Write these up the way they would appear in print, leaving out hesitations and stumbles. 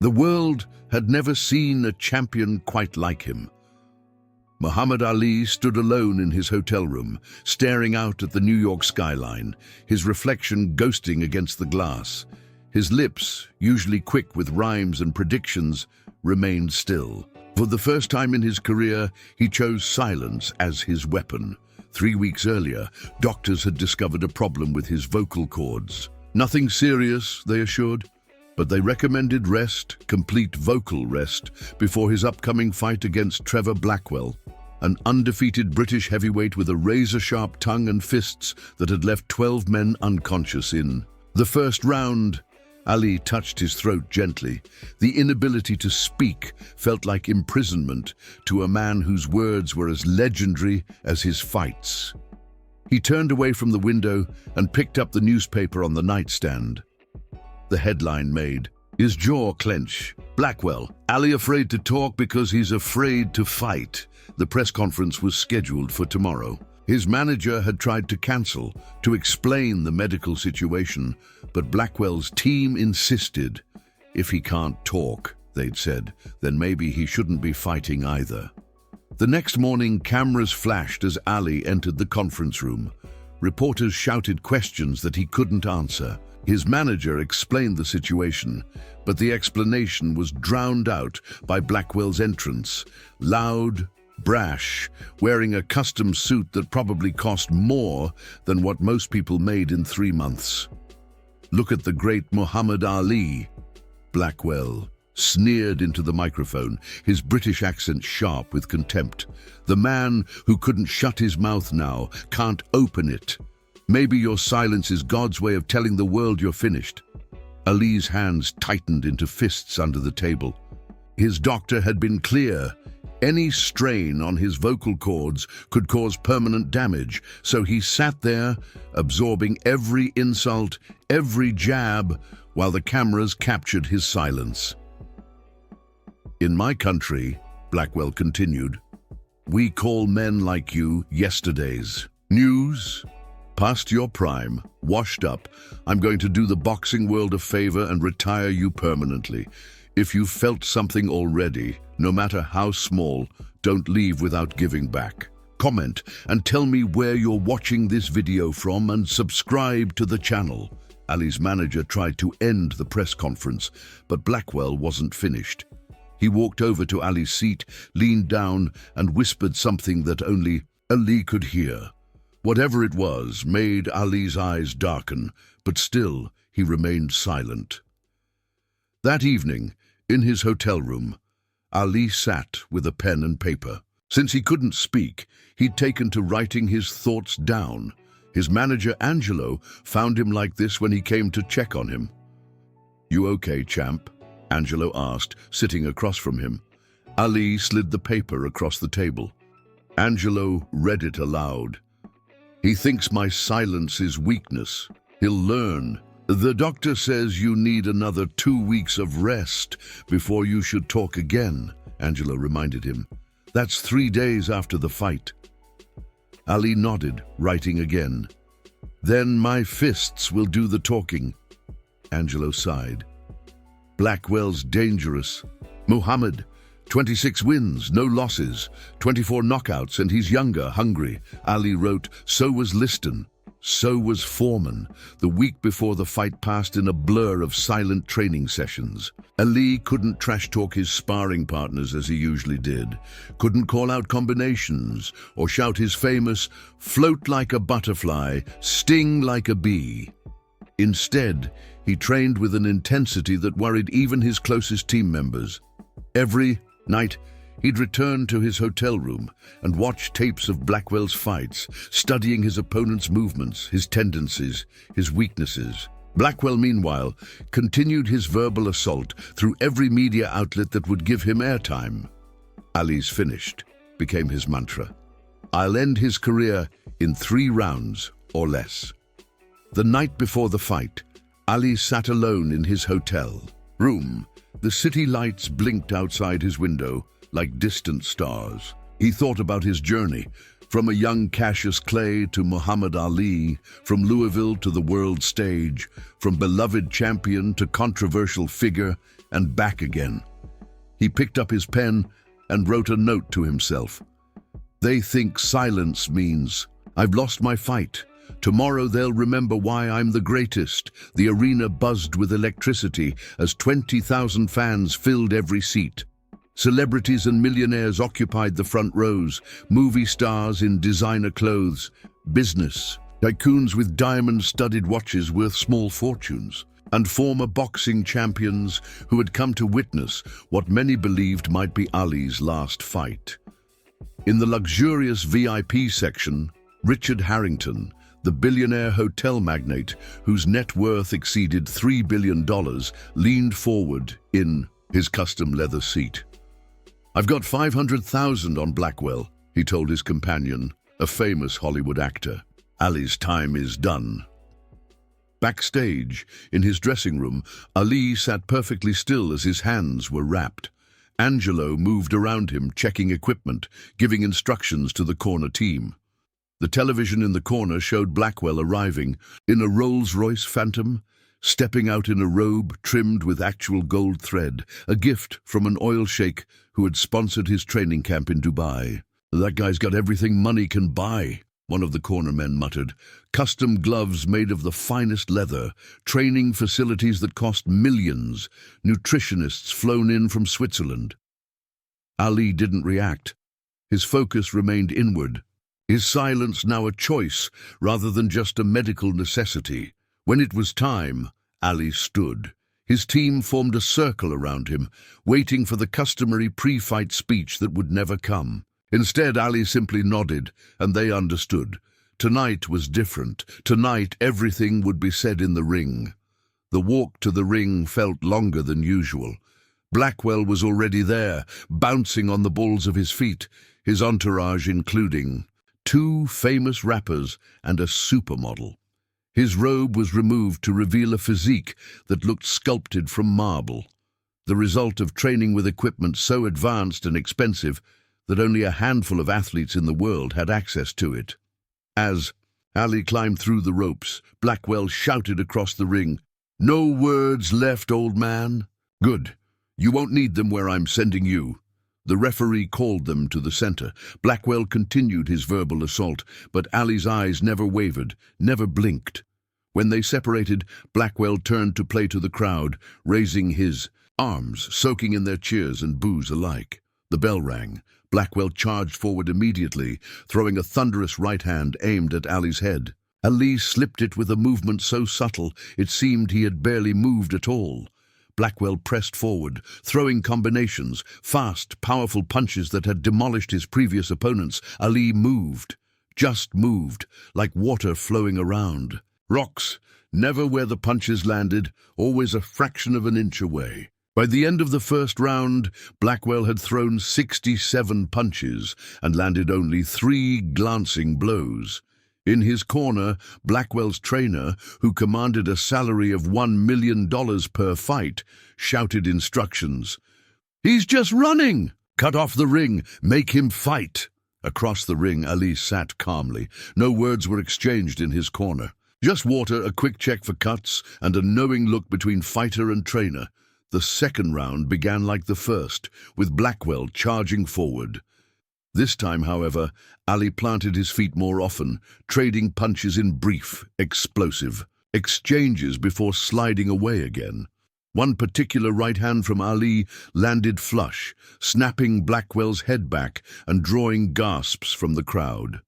The world had never seen a champion quite like him. Muhammad Ali stood alone in his hotel room, staring out at the New York skyline, his reflection ghosting against the glass. His lips, usually quick with rhymes and predictions, remained still. For the first time in his career, he chose silence as his weapon. 3 weeks earlier, doctors had discovered a problem with his vocal cords. Nothing serious, they assured, but they recommended rest, complete vocal rest, before his upcoming fight against Trevor Blackwell, an undefeated British heavyweight with a razor-sharp tongue and fists that had left 12 men unconscious in the first round. Ali touched his throat gently. The inability to speak felt like imprisonment to a man whose words were as legendary as his fights. He turned away from the window and picked up the newspaper on the nightstand. The headline made his jaw clench. Blackwell, Ali afraid to talk because he's afraid to fight. The press conference was scheduled for tomorrow. His manager had tried to cancel, to explain the medical situation, but Blackwell's team insisted. If he can't talk, they'd said, then maybe he shouldn't be fighting either. The next morning, cameras flashed as Ali entered the conference room. Reporters shouted questions that he couldn't answer. His manager explained the situation, but the explanation was drowned out by Blackwell's entrance. Loud, brash, wearing a custom suit that probably cost more than what most people made in 3 months. "Look at the great Muhammad Ali," Blackwell sneered into the microphone, his British accent sharp with contempt. "The man who couldn't shut his mouth now can't open it. Maybe your silence is God's way of telling the world you're finished." Ali's hands tightened into fists under the table. His doctor had been clear. Any strain on his vocal cords could cause permanent damage, so he sat there, absorbing every insult, every jab, while the cameras captured his silence. "In my country," Blackwell continued, "we call men like you yesterdays. News? Past your prime, washed up. I'm going to do the boxing world a favor and retire you permanently. If you felt something already, no matter how small, don't leave without giving back. Comment and tell me where you're watching this video from and subscribe to the channel." Ali's manager tried to end the press conference, but Blackwell wasn't finished. He walked over to Ali's seat, leaned down, and whispered something that only Ali could hear. Whatever it was made Ali's eyes darken, but still he remained silent. That evening, in his hotel room, Ali sat with a pen and paper. Since he couldn't speak, he'd taken to writing his thoughts down. His manager, Angelo, found him like this when he came to check on him. "You okay, champ?" Angelo asked, sitting across from him. Ali slid the paper across the table. Angelo read it aloud. "He thinks my silence is weakness. He'll learn. The doctor says you need another 2 weeks of rest before you should talk again," Angelo reminded him. "That's 3 days after the fight." Ali nodded, writing again. "Then my fists will do the talking." Angelo sighed. "Blackwell's dangerous. Muhammad, 26 wins, no losses, 24 knockouts, and he's younger, hungry." Ali wrote, "So was Liston. So was Foreman." The week before the fight passed in a blur of silent training sessions. Ali couldn't trash-talk his sparring partners as he usually did, couldn't call out combinations or shout his famous "float like a butterfly, sting like a bee." Instead, he trained with an intensity that worried even his closest team members. Every night, he'd return to his hotel room and watch tapes of Blackwell's fights, studying his opponent's movements, his tendencies, his weaknesses. Blackwell, meanwhile, continued his verbal assault through every media outlet that would give him airtime. "Ali's finished," became his mantra. "I'll end his career in 3 rounds or less." The night before the fight, Ali sat alone in his hotel room. The city lights blinked outside his window like distant stars. He thought about his journey, From a young Cassius Clay to Muhammad Ali, from Louisville to the world stage, from beloved champion to controversial figure, and back again. He picked up his pen and wrote a note to himself. They think silence means, I've lost my fight. Tomorrow they'll remember why I'm the greatest. The arena buzzed with electricity as 20,000 fans filled every seat. Celebrities and millionaires occupied the front rows, movie stars in designer clothes, business, tycoons with diamond-studded watches worth small fortunes, and former boxing champions who had come to witness what many believed might be Ali's last fight. In the luxurious VIP section, Richard Harrington, the billionaire hotel magnate whose net worth exceeded $3 billion, leaned forward in his custom leather seat. I've got 500,000 on Blackwell, he told his companion, a famous Hollywood actor. Ali's time is done. Backstage, in his dressing room, Ali sat perfectly still as his hands were wrapped. Angelo moved around him, checking equipment, giving instructions to the corner team. The television in the corner showed Blackwell arriving in a Rolls-Royce Phantom, stepping out in a robe trimmed with actual gold thread, a gift from an oil sheikh who had sponsored his training camp in Dubai. That guy's got everything money can buy, one of the corner men muttered. Custom gloves made of the finest leather, training facilities that cost millions, nutritionists flown in from Switzerland. Ali didn't react. His focus remained inward. His silence now a choice rather than just a medical necessity. When it was time, Ali stood. His team formed a circle around him, waiting for the customary pre-fight speech that would never come. Instead, Ali simply nodded, and they understood. Tonight was different. Tonight, everything would be said in the ring. The walk to the ring felt longer than usual. Blackwell was already there, bouncing on the balls of his feet, his entourage including 2 famous rappers and a supermodel. His robe was removed to reveal a physique that looked sculpted from marble, the result of training with equipment so advanced and expensive that only a handful of athletes in the world had access to it. As Ali climbed through the ropes, Blackwell shouted across the ring, "No words left, old man? Good. You won't need them where I'm sending you." The referee called them to the center. Blackwell continued his verbal assault, but Ali's eyes never wavered, never blinked. When they separated, Blackwell turned to play to the crowd, raising his arms, soaking in their cheers and boos alike. The bell rang. Blackwell charged forward immediately, throwing a thunderous right hand aimed at Ali's head. Ali slipped it with a movement so subtle it seemed he had barely moved at all. Blackwell pressed forward, throwing combinations, fast, powerful punches that had demolished his previous opponents. Ali moved, just moved, like water flowing around. Rocks, never where the punches landed, always a fraction of an inch away. By the end of the first round, Blackwell had thrown 67 punches and landed only 3 glancing blows. In his corner, Blackwell's trainer, who commanded a salary of $1 million per fight, shouted instructions. "He's just running! Cut off the ring! Make him fight!" Across the ring, Ali sat calmly. No words were exchanged in his corner. Just water, a quick check for cuts, and a knowing look between fighter and trainer. The second round began like the first, with Blackwell charging forward. This time, however, Ali planted his feet more often, trading punches in brief, explosive exchanges before sliding away again. One particular right hand from Ali landed flush, snapping Blackwell's head back and drawing gasps from the crowd.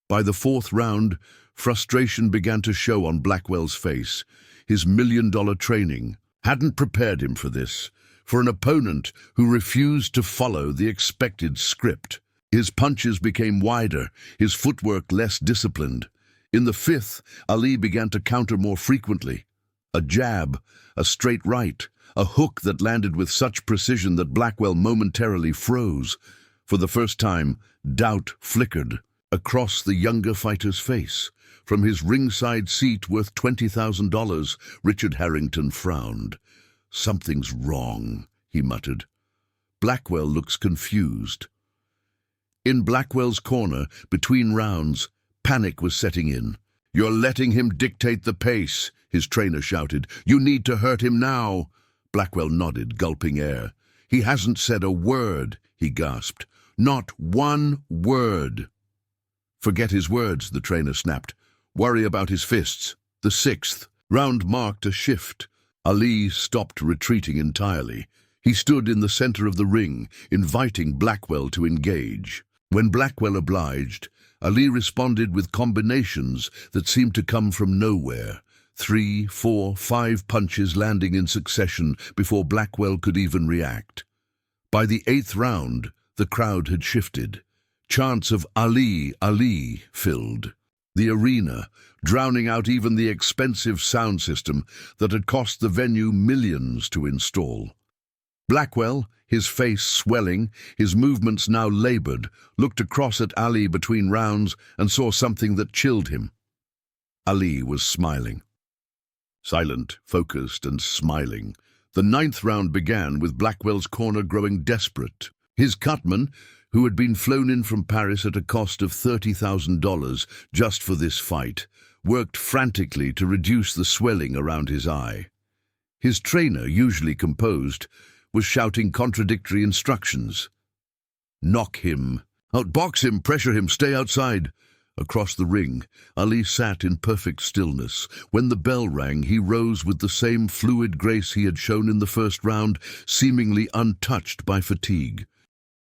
By the fourth round, frustration began to show on Blackwell's face. His million-dollar training hadn't prepared him for this, for an opponent who refused to follow the expected script. His punches became wider, his footwork less disciplined. In the fifth, Ali began to counter more frequently. A jab, a straight right, a hook that landed with such precision that Blackwell momentarily froze. For the first time, doubt flickered across the younger fighter's face. From his ringside seat worth $20,000, Richard Harrington frowned. "Something's wrong," he muttered. Blackwell looks confused. In Blackwell's corner, between rounds, panic was setting in. "You're letting him dictate the pace," his trainer shouted. "You need to hurt him now." Blackwell nodded, gulping air. "He hasn't said a word," he gasped. "Not one word." "Forget his words," the trainer snapped. "Worry about his fists." The sixth round marked a shift. Ali stopped retreating entirely. He stood in the center of the ring, inviting Blackwell to engage. When Blackwell obliged, Ali responded with combinations that seemed to come from nowhere. 3, 4, 5 punches landing in succession before Blackwell could even react. By the 8th round, the crowd had shifted. Chants of "Ali, Ali" filled the arena, drowning out even the expensive sound system that had cost the venue millions to install. Blackwell, his face swelling, his movements now labored, looked across at Ali between rounds and saw something that chilled him. Ali was smiling. Silent, focused, and smiling. The 9th round began with Blackwell's corner growing desperate. His cutman, who had been flown in from Paris at a cost of $30,000 just for this fight, worked frantically to reduce the swelling around his eye. His trainer, usually composed, was shouting contradictory instructions. "Knock him. Outbox him, pressure him, stay outside." Across the ring, Ali sat in perfect stillness. When the bell rang, he rose with the same fluid grace he had shown in the first round, seemingly untouched by fatigue.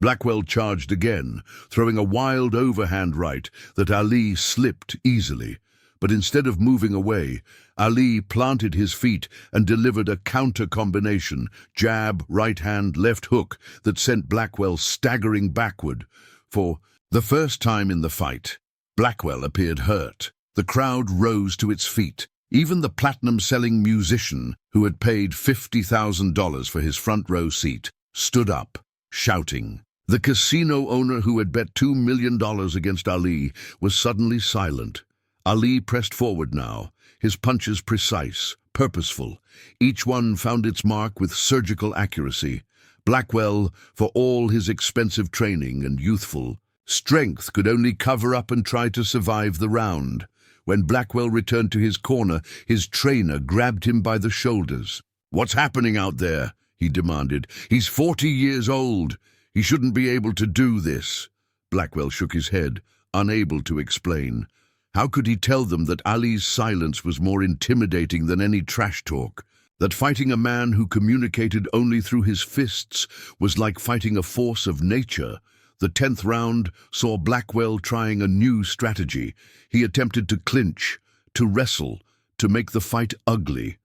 Blackwell charged again, throwing a wild overhand right that Ali slipped easily. But instead of moving away, Ali planted his feet and delivered a counter combination, jab, right hand, left hook, that sent Blackwell staggering backward. For the first time in the fight, Blackwell appeared hurt. The crowd rose to its feet. Even the platinum-selling musician, who had paid $50,000 for his front row seat, stood up, shouting. The casino owner who had bet $2 million against Ali was suddenly silent. Ali pressed forward now, his punches precise, purposeful. Each one found its mark with surgical accuracy. Blackwell, for all his expensive training and youthful strength, could only cover up and try to survive the round. When Blackwell returned to his corner, his trainer grabbed him by the shoulders. "What's happening out there?" he demanded. "He's 40 years old. He shouldn't be able to do this." Blackwell shook his head, unable to explain. How could he tell them that Ali's silence was more intimidating than any trash talk? That fighting a man who communicated only through his fists was like fighting a force of nature? The 10th round saw Blackwell trying a new strategy. He attempted to clinch, to wrestle, to make the fight ugly.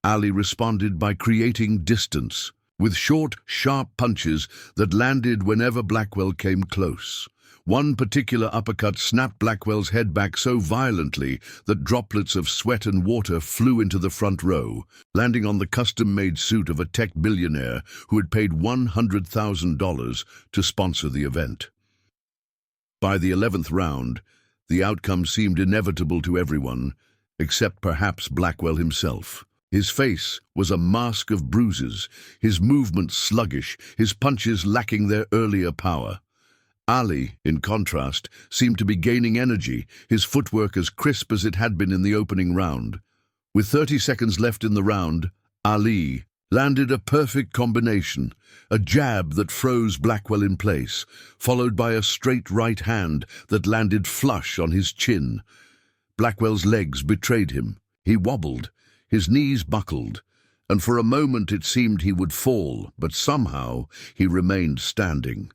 Ali responded by creating distance, with short, sharp punches that landed whenever Blackwell came close. One particular uppercut snapped Blackwell's head back so violently that droplets of sweat and water flew into the front row, landing on the custom-made suit of a tech billionaire who had paid $100,000 to sponsor the event. By the 11th round, the outcome seemed inevitable to everyone, except perhaps Blackwell himself. His face was a mask of bruises, his movements sluggish, his punches lacking their earlier power. Ali, in contrast, seemed to be gaining energy, his footwork as crisp as it had been in the opening round. With 30 seconds left in the round, Ali landed a perfect combination, a jab that froze Blackwell in place, followed by a straight right hand that landed flush on his chin. Blackwell's legs betrayed him. He wobbled, his knees buckled, and for a moment it seemed he would fall, but somehow he remained standing.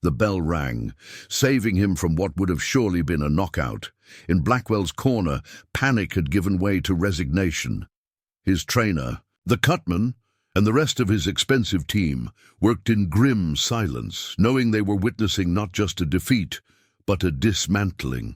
The bell rang, saving him from what would have surely been a knockout. In Blackwell's corner, panic had given way to resignation. His trainer, the cutman, and the rest of his expensive team worked in grim silence, knowing they were witnessing not just a defeat, but a dismantling.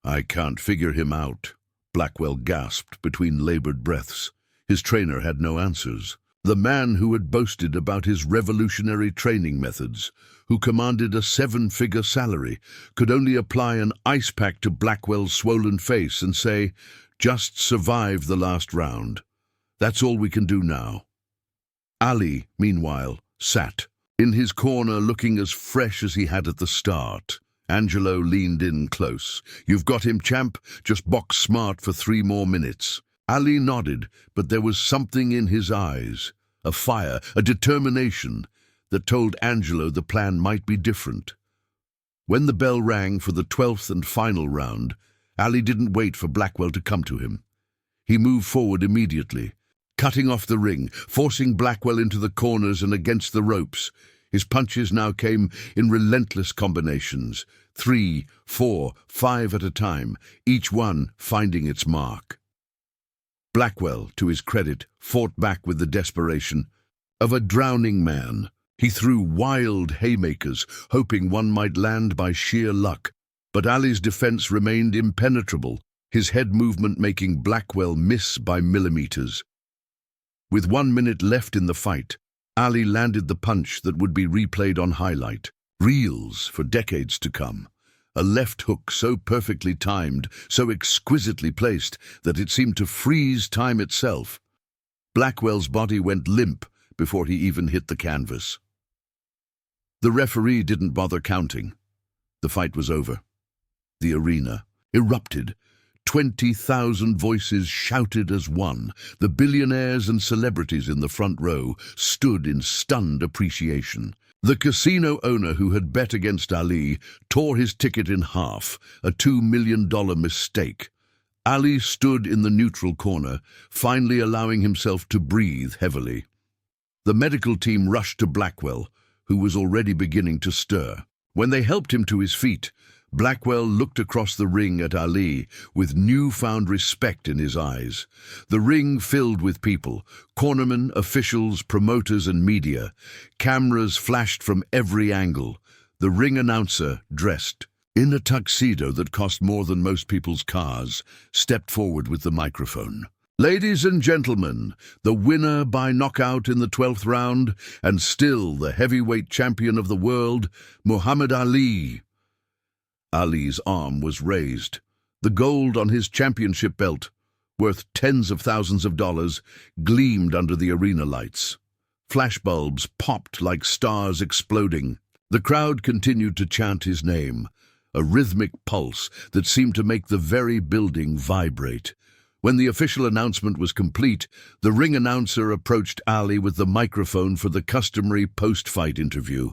"I can't figure him out," Blackwell gasped between labored breaths. His trainer had no answers. The man who had boasted about his revolutionary training methods, who commanded a 7-figure salary, could only apply an ice pack to Blackwell's swollen face and say, "Just survive the last round. That's all we can do now." Ali, meanwhile, sat, In his corner, looking as fresh as he had at the start, Angelo leaned in close. "You've got him, champ. Just box smart for 3 more minutes." Ali nodded, but there was something in his eyes, a fire, a determination, that told Angelo the plan might be different. When the bell rang for the 12th and final round, Ali didn't wait for Blackwell to come to him. He moved forward immediately, cutting off the ring, forcing Blackwell into the corners and against the ropes. His punches now came in relentless combinations, 3, 4, 5 at a time, each one finding its mark. Blackwell, to his credit, fought back with the desperation of a drowning man. He threw wild haymakers, hoping one might land by sheer luck, but Ali's defense remained impenetrable, his head movement making Blackwell miss by millimeters. With 1 minute left in the fight, Ali landed the punch that would be replayed on highlight reels for decades to come. A left hook so perfectly timed, so exquisitely placed, that it seemed to freeze time itself. Blackwell's body went limp before he even hit the canvas. The referee didn't bother counting. The fight was over. The arena erupted. 20,000 voices shouted as one. The billionaires and celebrities in the front row stood in stunned appreciation. The casino owner who had bet against Ali tore his ticket in half, a $2 million mistake. Ali stood in the neutral corner, finally allowing himself to breathe heavily. The medical team rushed to Blackwell, who was already beginning to stir. When they helped him to his feet, Blackwell looked across the ring at Ali with newfound respect in his eyes. The ring filled with people, cornermen, officials, promoters and media. Cameras flashed from every angle. The ring announcer, dressed in a tuxedo that cost more than most people's cars, stepped forward with the microphone. "Ladies and gentlemen, the winner by knockout in the 12th round, and still the heavyweight champion of the world, Muhammad Ali." Ali's arm was raised. The gold on his championship belt, worth tens of thousands of dollars, gleamed under the arena lights. Flashbulbs popped like stars exploding. The crowd continued to chant his name, a rhythmic pulse that seemed to make the very building vibrate. When the official announcement was complete, the ring announcer approached Ali with the microphone for the customary post-fight interview.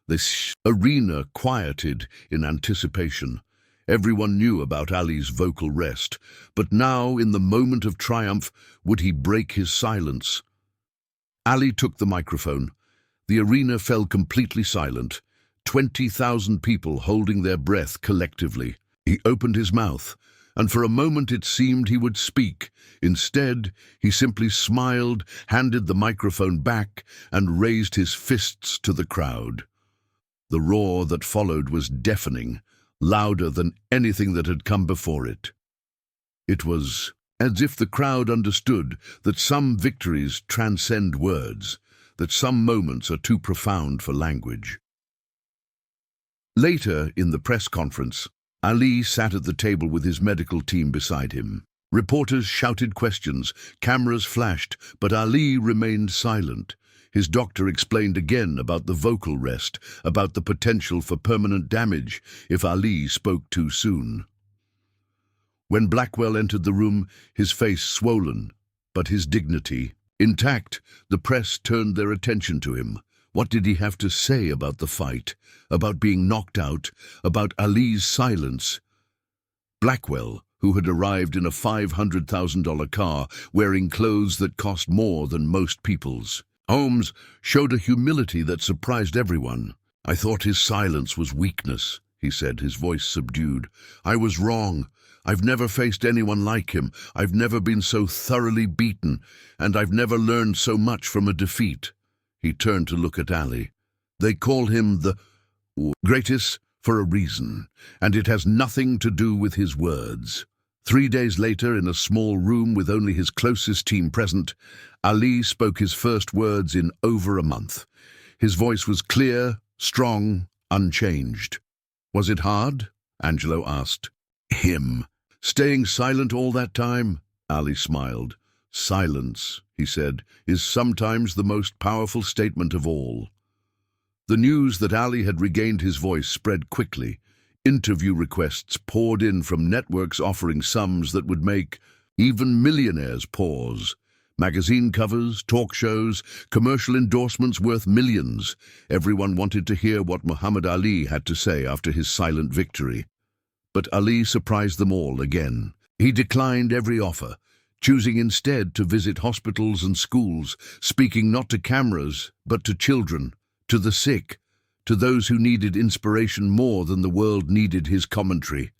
The arena quieted in anticipation. Everyone knew about Ali's vocal rest, but now, in the moment of triumph, would he break his silence? Ali took the microphone. The arena fell completely silent, 20,000 people holding their breath collectively. He opened his mouth, and for a moment it seemed he would speak. Instead, he simply smiled, handed the microphone back, and raised his fists to the crowd. The roar that followed was deafening, louder than anything that had come before it. It was as if the crowd understood that some victories transcend words, that some moments are too profound for language. Later, in the press conference, Ali sat at the table with his medical team beside him. Reporters shouted questions, cameras flashed, but Ali remained silent. His doctor explained again about the vocal rest, about the potential for permanent damage if Ali spoke too soon. When Blackwell entered the room, his face swollen, but his dignity intact, the press turned their attention to him. What did he have to say about the fight, about being knocked out, about Ali's silence? Blackwell, who had arrived in a $500,000 car, wearing clothes that cost more than most people's homes, showed a humility that surprised everyone. "I thought his silence was weakness," he said, his voice subdued. "I was wrong. I've never faced anyone like him. I've never been so thoroughly beaten, and I've never learned so much from a defeat." He turned to look at Ali. "They call him the greatest for a reason, and it has nothing to do with his words." 3 days later, in a small room with only his closest team present, Ali spoke his first words in over a month. His voice was clear, strong, unchanged. "Was it hard?" Angelo asked. "Him. Staying silent all that time?" Ali smiled. "Silence," he said, "is sometimes the most powerful statement of all." The news that Ali had regained his voice spread quickly. Interview requests poured in from networks offering sums that would make even millionaires pause. Magazine covers, talk shows, commercial endorsements worth millions. Everyone wanted to hear what Muhammad Ali had to say after his silent victory. But Ali surprised them all again. He declined every offer, choosing instead to visit hospitals and schools, speaking not to cameras, but to children, to the sick, to those who needed inspiration more than the world needed his commentary.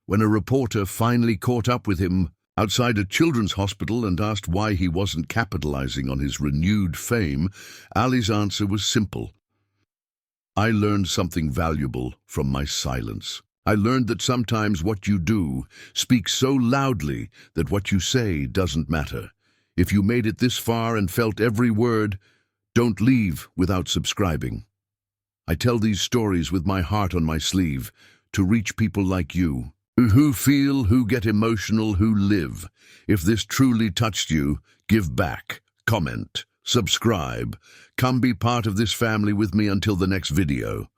When a reporter finally caught up with him outside a children's hospital and asked why he wasn't capitalizing on his renewed fame, Ali's answer was simple. I learned something valuable from my silence. I learned that sometimes what you do speaks so loudly that what you say doesn't matter. If you made it this far and felt every word, don't leave without subscribing. I tell these stories with my heart on my sleeve to reach people like you, who feel, who get emotional, who live. If this truly touched you, give back, comment, subscribe. Come be part of this family with me until the next video.